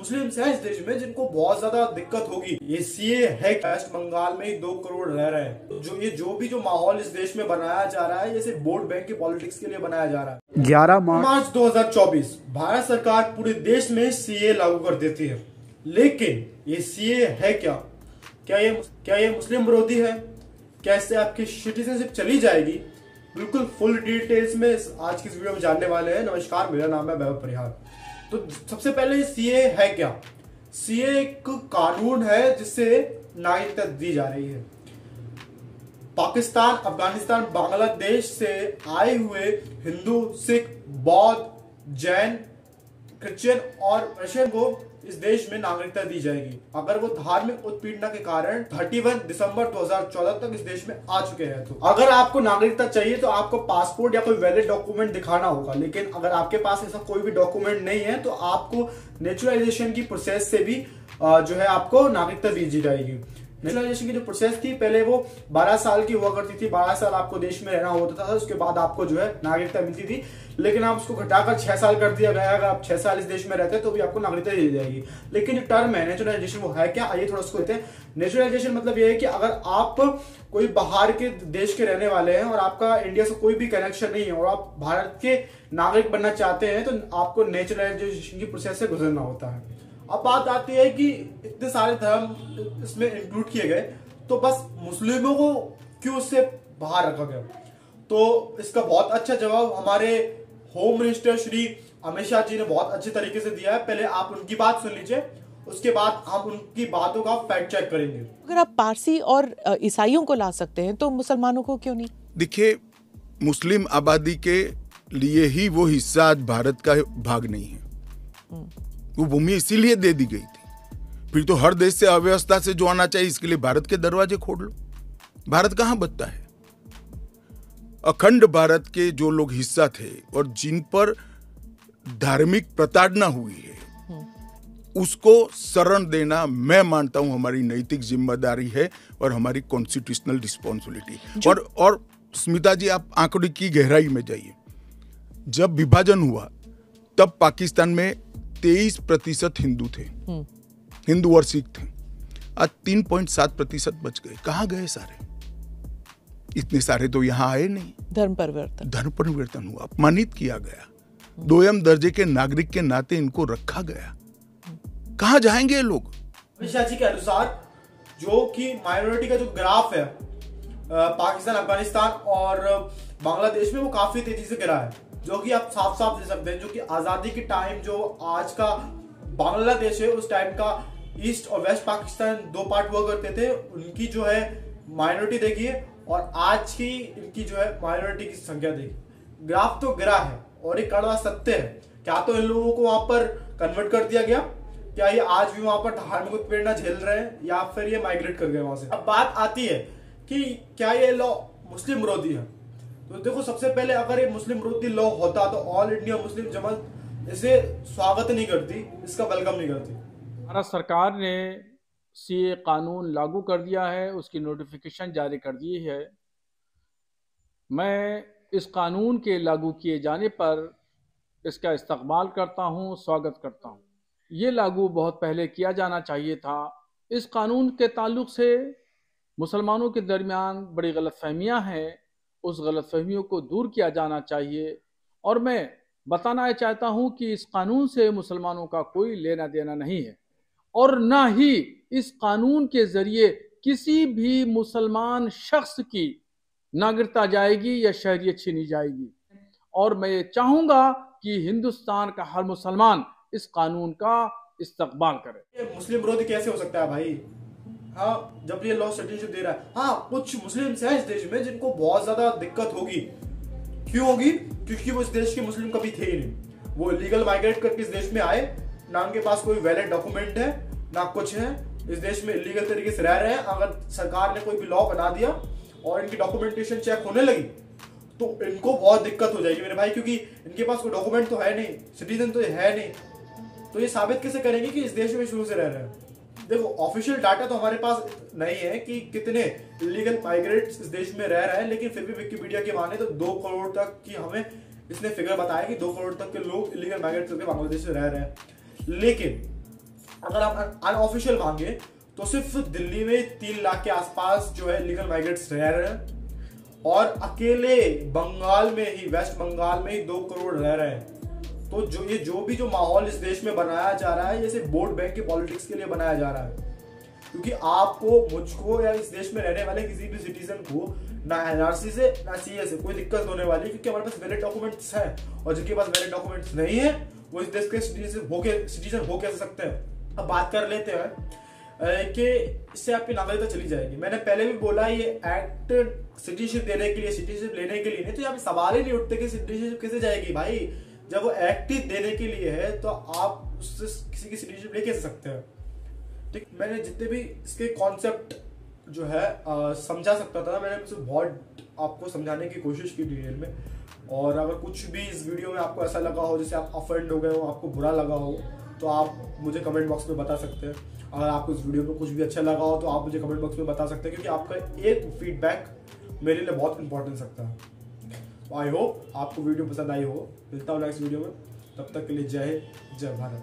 Muslims हैं इस देश में जिनको बहुत ज्यादा दिक्कत होगी। ये सीए है, वेस्ट बंगाल में ही 2 करोड़ रह रहे हैं। जो माहौल इस देश में बनाया जा रहा है, ये सिर्फ वोट बैंक की पॉलिटिक्स के लिए बनाया जा रहा है। 11 मार्च 2024 भारत सरकार पूरे देश में सीए लागू कर देती है, लेकिन ये सीए है क्या ये मुस्लिम विरोधी है? क्या इससे आपकी सिटीजनशिप चली जाएगी? बिल्कुल फुल डिटेल्स में आज की इस वीडियो में जानने वाले हैं। नमस्कार, मेरा नाम है वैभव परिहार। तो सबसे पहले सीए है क्या? सीए एक कानून है जिससे नागरिकता दी जा रही है। पाकिस्तान, अफगानिस्तान, बांग्लादेश से आए हुए हिंदू, सिख, बौद्ध, जैन, क्रिश्चियन और रशियन को इस देश में नागरिकता दी जाएगी अगर वो धार्मिक उत्पीड़न के कारण 31 दिसंबर 2014 तक इस देश में आ चुके हैं। तो अगर आपको नागरिकता चाहिए तो आपको पासपोर्ट या कोई वैलिड डॉक्यूमेंट दिखाना होगा, लेकिन अगर आपके पास ऐसा कोई भी डॉक्यूमेंट नहीं है तो आपको नेचुरलाइजेशन की प्रोसेस से भी जो है आपको नागरिकता दी जाएगी। नेशनलाइजेशन की जो प्रोसेस थी, पहले वो 12 साल की हुआ करती थी। 12 साल आपको देश में रहना होता था, उसके बाद आपको जो है नागरिकता मिलती थी, लेकिन आप उसको घटाकर 6 साल कर दिया गया। अगर आप 6 साल इस देश में रहते हैं तो भी आपको नागरिकता दी जाएगी। लेकिन जो टर्म है नेचुरलाइजेशन, वो है क्या? आइए थोड़ा उसको देखते हैं। नेचुरलाइजेशन मतलब ये है कि अगर आप कोई बाहर के देश के रहने वाले हैं और आपका इंडिया से कोई भी कनेक्शन नहीं है और आप भारत के नागरिक बनना चाहते हैं तो आपको नेचुरलाइजेशन की प्रोसेस से गुजरना होता है। अब बात आती है कि इतने सारे धर्म इसमें इंक्लूड किए गए, तो बस मुस्लिमों को क्यों उससे बाहर रखा गया? तो इसका बहुत अच्छा जवाब हमारे होम मिनिस्टर श्री अमित शाह जी ने बहुत अच्छे तरीके से दिया है। पहले आप उनकी बात सुन लीजिए, उसके बाद हम उनकी बातों का फैक्ट चेक करेंगे। अगर आप पारसी और ईसाइयों को ला सकते हैं तो मुसलमानों को क्यों नहीं? देखिए, मुस्लिम आबादी के लिए ही वो हिस्सा आज भारत का भाग नहीं है। वो भूमि इसीलिए दे दी गई थी। फिर तो हर देश से अव्यवस्था से जो आना चाहिए, इसके लिए भारत के दरवाजे खोल लो। भारत कहां बचता है? अखंड भारत के जो लोग हिस्सा थे और जिन पर धार्मिक प्रताड़ना हुई है, उसको शरण देना मैं मानता हूं हमारी नैतिक जिम्मेदारी है और हमारी कॉन्स्टिट्यूशनल रिस्पॉन्सिबिलिटी। और स्मिता जी, आप आंकड़े की गहराई में जाइए। जब विभाजन हुआ तब पाकिस्तान में 23% हिंदू थे, हिंदू और सिख थे। आज 3.7% बच गए। कहां गए सारे? इतने सारे तो यहां आए नहीं। धर्म परिवर्तन हुआ, अपमानित किया गया, दोयम दर्जे के नागरिक के नाते इनको रखा गया। कहां जाएंगे ये लोग? अमित शाह जी के अनुसार जो कि माइनॉरिटी का जो ग्राफ है पाकिस्तान, अफगानिस्तान और बांग्लादेश में, वो काफी तेजी से गिरा है, जो कि आप साफ साफ दे सकते हैं। जो कि आजादी के टाइम जो आज का बांग्लादेश है, उस टाइम का ईस्ट और वेस्ट पाकिस्तान 2 पार्ट हुआ करते थे। उनकी जो है माइनॉरिटी देखिए और आज की इनकी जो है माइनॉरिटी की संख्या देखिए। ग्राफ तो गिरा है और एक कड़वा सत्य है। क्या तो इन लोगों को वहां पर कन्वर्ट कर दिया गया? क्या ये आज भी वहां पर धार्मिक उत्पीड़न झेल रहे हैं या फिर ये माइग्रेट कर गए वहां से? अब बात आती है कि क्या ये लॉ मुस्लिम विरोधी है? तो देखो, सबसे पहले अगर ये मुस्लिम विरोधी लॉ होता तो ऑल इंडिया मुस्लिम जमात इसे स्वागत नहीं करती, इसका वेलकम नहीं करती। भारत सरकार ने सीए कानून लागू कर दिया है, उसकी नोटिफिकेशन जारी कर दी है। मैं इस कानून के लागू किए जाने पर इसका इस्तकबाल करता हूं, स्वागत करता हूं। ये लागू बहुत पहले किया जाना चाहिए था। इस कानून के ताल्लुक से मुसलमानों के दरमियान बड़ी गलतफहमियां हैं, उस गलतफहमियों को दूर किया जाना चाहिए। और मैं बताना चाहता हूं कि इस कानून से मुसलमानों का कोई लेना देना नहीं है और ना ही इस कानून के जरिए किसी भी मुसलमान शख्स की नागरिकता जाएगी या शहरियत छीनी जाएगी। और मैं ये चाहूंगा कि हिंदुस्तान का हर मुसलमान इस कानून का इस्तकबाल करे। ये मुस्लिम विरोधी कैसे हो सकता है भाई? हाँ, जब ये लॉ सिटीजनशिप दे रहा है। हाँ, कुछ मुस्लिम्स हैं इस देश में जिनको बहुत ज्यादा दिक्कत होगी। क्यों होगी? क्योंकि वो इस देश के मुस्लिम कभी थे ही नहीं। वो इलीगल माइग्रेट करके इस देश में आए, ना उनके पास कोई वैलिड डॉक्यूमेंट है ना कुछ है, इस देश में इलीगल तरीके से रह रहे हैं। अगर सरकार ने कोई भी लॉ बना दिया और इनकी डॉक्यूमेंटेशन चेक होने लगी तो इनको बहुत दिक्कत हो जाएगी मेरे भाई, क्योंकि इनके पास कोई डॉक्यूमेंट तो है नहीं, सिटीजन तो है नहीं। तो ये साबित कैसे करेंगे कि इस देश में शुरू से रह रहे हैं? देखो, ऑफिशियल डाटा तो हमारे पास नहीं है कि कितने इलीगल माइग्रेट्स इस देश में रह रहे हैं, लेकिन फिर भी विकिपीडिया के माने तो 2 करोड़ तक की हमें इसने फिगर बताया कि 2 करोड़ तक के लोग इलीगल माइग्रेट करके बांग्लादेश से रह रहे हैं। लेकिन अगर आप अनऑफिशियल मांगे तो सिर्फ दिल्ली में 3 लाख के आसपास जो है लीगल माइग्रेंट्स रह रहे हैं और अकेले बंगाल में ही, वेस्ट बंगाल में ही 2 करोड़ रह रहे हैं। तो जो भी माहौल इस देश में बनाया जा रहा है, जैसे वोट बैंक की पॉलिटिक्स के लिए बनाया जा रहा है, क्योंकि आपको, मुझको या इस देश में रहने वाले किसी भी सिटीजन को ना एनआरसी से ना सीए से कोई दिक्कत होने वाली, क्योंकि हमारे पास वैलिड डॉक्यूमेंट्स हैं और जिनके पास वैलिड डॉक्यूमेंट्स नहीं है वो इस देश के सिटीजन हो कैसे सकते हैं। अब बात कर लेते हैं कि इससे आपकी नागरिकता चली जाएगी। मैंने पहले भी बोला ये एक्ट सिटीजनशिप देने के लिए, सिटीजनशिप लेने के लिए नहीं, तो यहाँ पे सवाल ही नहीं उठते कि सिटीजनशिप कैसे जाएगी भाई। जब वो एक्ट ही देने के लिए है तो आप उससे किसी की सिटीजनशिप ले कैसे सकते हैं। ठीक, मैंने जितने भी इसके कॉन्सेप्ट जो है समझा सकता था, मैंने उसे बहुत आपको समझाने की कोशिश की डिटेल में। और अगर कुछ भी इस वीडियो में आपको ऐसा लगा हो, जैसे आप ऑफेंड हो गए हो, आपको बुरा लगा हो, तो आप मुझे कमेंट बॉक्स में बता सकते हैं। अगर आपको इस वीडियो में कुछ भी अच्छा लगा हो तो आप मुझे कमेंट बॉक्स में बता सकते हैं, क्योंकि आपका एक फीडबैक मेरे लिए बहुत इंपॉर्टेंट रखता है। आई होप आपको वीडियो पसंद आई हो। मिलता हूँ नेक्स्ट वीडियो में, तब तक के लिए जय हिंद, जय भारत।